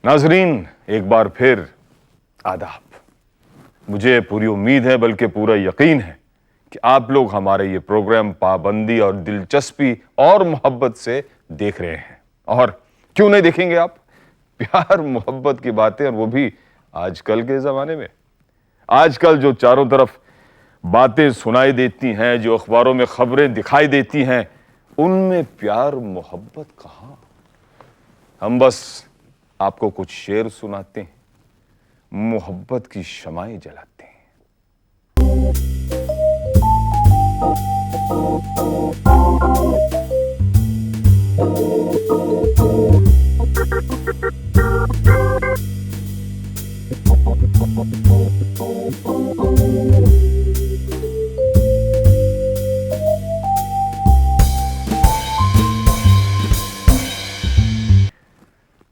नाजरीन, एक बार फिर आदाब। मुझे पूरी उम्मीद है, बल्कि पूरा यकीन है कि आप लोग हमारे ये प्रोग्राम पाबंदी और दिलचस्पी और मोहब्बत से देख रहे हैं। और क्यों नहीं देखेंगे आप? प्यार मोहब्बत की बातें, और वो भी आजकल के ज़माने में। आजकल जो चारों तरफ बातें सुनाई देती हैं, जो अखबारों में खबरें दिखाई देती हैं, उनमें प्यार मोहब्बत कहाँ। हम बस आपको कुछ शेर सुनाते हैं, मोहब्बत की शमाएं जलाते हैं।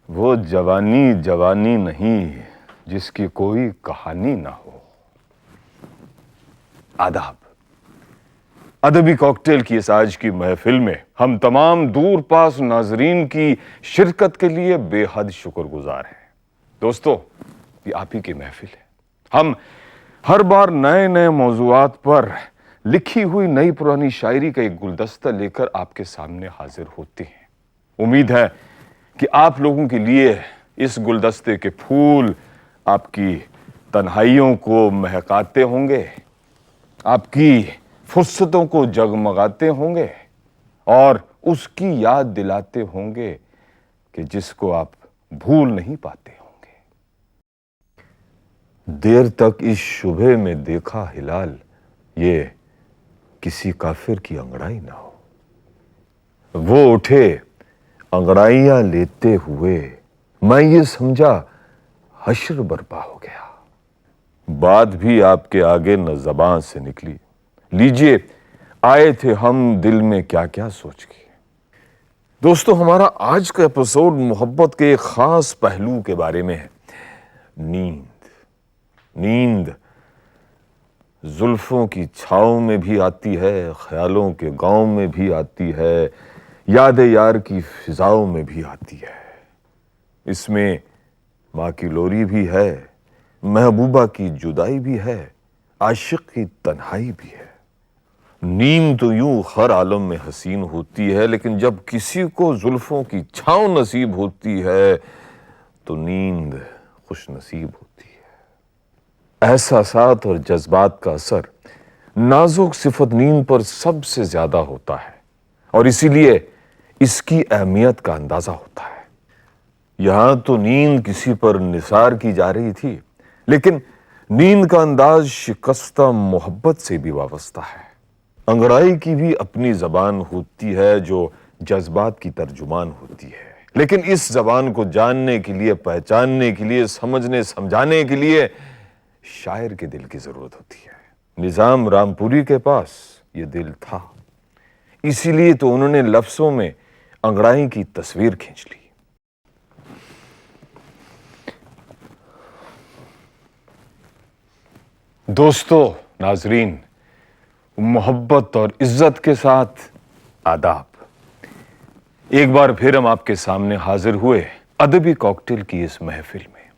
वो जवानी जवानी नहीं जिसकी कोई कहानी ना हो। आदाब। अदबी कॉकटेल की इस आज की महफिल में हम तमाम दूर पास नाजरीन की शिरकत के लिए बेहद शुक्रगुजार हैं। दोस्तों, ये आप ही की महफिल है। हम हर बार नए नए मौजूआत पर लिखी हुई नई पुरानी शायरी का एक गुलदस्ता लेकर आपके सामने हाजिर होते हैं। उम्मीद है कि आप लोगों के लिए इस गुलदस्ते के फूल आपकी तन्हाइयों को महकाते होंगे, आपकी फुर्सतों को जगमगाते होंगे और उसकी याद दिलाते होंगे कि जिसको आप भूल नहीं पाते होंगे। देर तक इस शुबे में देखा हिलाल, ये किसी काफिर की अंगड़ाई ना हो। वो उठे अंगड़ाइयां लेते हुए, मैं ये समझा हश्र बर्पा हो गया। बात भी आपके आगे न ज़बान से निकली। लीजिए, आए थे हम दिल में क्या क्या सोच के। दोस्तों, हमारा आज का एपिसोड मोहब्बत के एक खास पहलू के बारे में है। नींद जुल्फों की छाँव में भी आती है, ख्यालों के गांव में भी आती है, याद यार की फिजाओं में भी आती है। इसमें माँ की लोरी भी है, महबूबा की जुदाई भी है, आशिक की तन्हाई भी है। नींद तो यूं हर आलम में हसीन होती है, लेकिन जब किसी को जुल्फों की छाँव नसीब होती है तो नींद खुश नसीब होती है। एहसासात और जज्बात का असर नाजुक सिफत नींद पर सबसे ज्यादा होता है और इसीलिए इसकी अहमियत का अंदाजा होता है। यहां तो नींद किसी पर निसार की जा रही थी, लेकिन नींद का अंदाज शिकस्ता मोहब्बत से भी वाबस्ता है। अंगड़ाई की भी अपनी जबान होती है जो जज्बात की तर्जुमान होती है, लेकिन इस जबान को जानने के लिए, पहचानने के लिए, समझने समझाने के लिए शायर के दिल की जरूरत होती है। निजाम रामपुरी के पास ये दिल था, इसीलिए तो उन्होंने लफ्जों में अंगड़ाई की तस्वीर खींच ली। दोस्तों, नाजरीन, मोहब्बत और इज्जत के साथ आदाब। एक बार फिर हम आपके सामने हाजिर हुए अदबी कॉकटेल की इस महफिल में।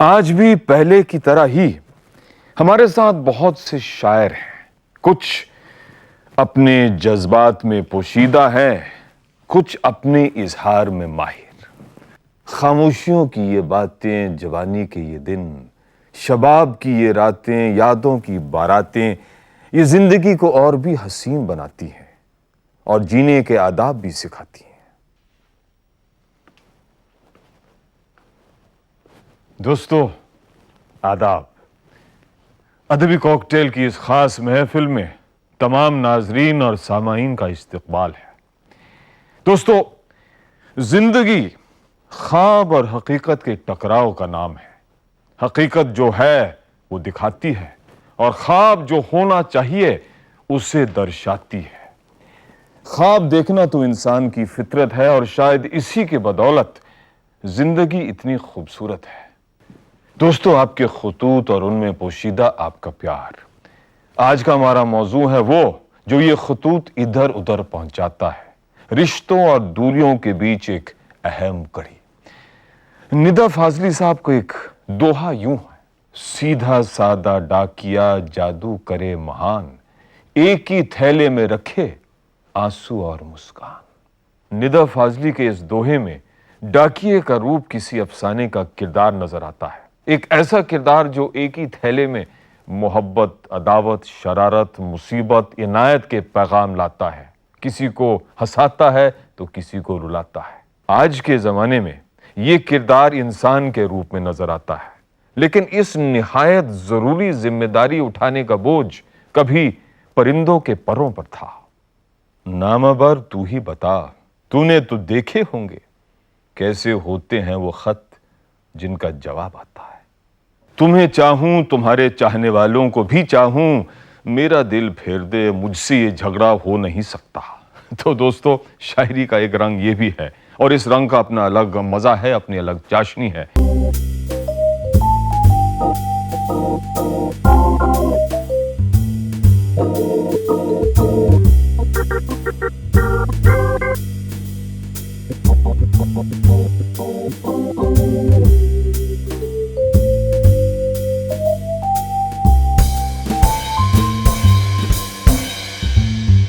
आज भी पहले की तरह ही हमारे साथ बहुत से शायर हैं। कुछ अपने जज्बात में पोशीदा हैं, कुछ अपने इजहार में माहिर। खामोशियों की ये बातें, जवानी के ये दिन, शबाब की ये रातें, यादों की बारातें, ये जिंदगी को और भी हसीन बनाती हैं और जीने के आदाब भी सिखाती हैं। दोस्तों, आदाब। अदबी कॉकटेल की इस खास महफिल में तमाम नाजरीन और सामाईन का इस्तकबाल है। दोस्तों, जिंदगी ख्वाब और हकीकत के टकराव का नाम है। हकीकत जो है वो दिखाती है और ख्वाब जो होना चाहिए उसे दर्शाती है। ख्वाब देखना तो इंसान की फितरत है और शायद इसी के बदौलत जिंदगी इतनी खूबसूरत है। दोस्तों, आपके खुतूत और उनमें पोशीदा आपका प्यार। आज का हमारा मौजू है वो जो ये खुतूत इधर उधर पहुंचाता है, रिश्तों और दूरियों के बीच एक अहम कड़ी। निदा फाजली साहब को एक दोहा यूं है, सीधा सादा डाकिया जादू करे महान, एक ही थैले में रखे आंसू और मुस्कान। निदा फाजली के इस दोहे में डाकिये का रूप किसी अफसाने का किरदार नजर आता है, एक ऐसा किरदार जो एक ही थैले में मोहब्बत, अदावत, शरारत, मुसीबत, इनायत के पैगाम लाता है, किसी को हंसाता है तो किसी को रुलाता है। आज के जमाने में ये किरदार इंसान के रूप में नजर आता है, लेकिन इस निहायत जरूरी जिम्मेदारी उठाने का बोझ कभी परिंदों के परों पर था। नामवर तू ही बता, तूने तो देखे होंगे कैसे होते हैं वो खत जिनका जवाब आता है। तुम्हें चाहूं, तुम्हारे चाहने वालों को भी चाहूं, मेरा दिल फेर दे, मुझसे ये झगड़ा हो नहीं सकता। तो दोस्तों, शायरी का एक रंग ये भी है, और इस रंग का अपना अलग मजा है, अपनी अलग चाशनी है।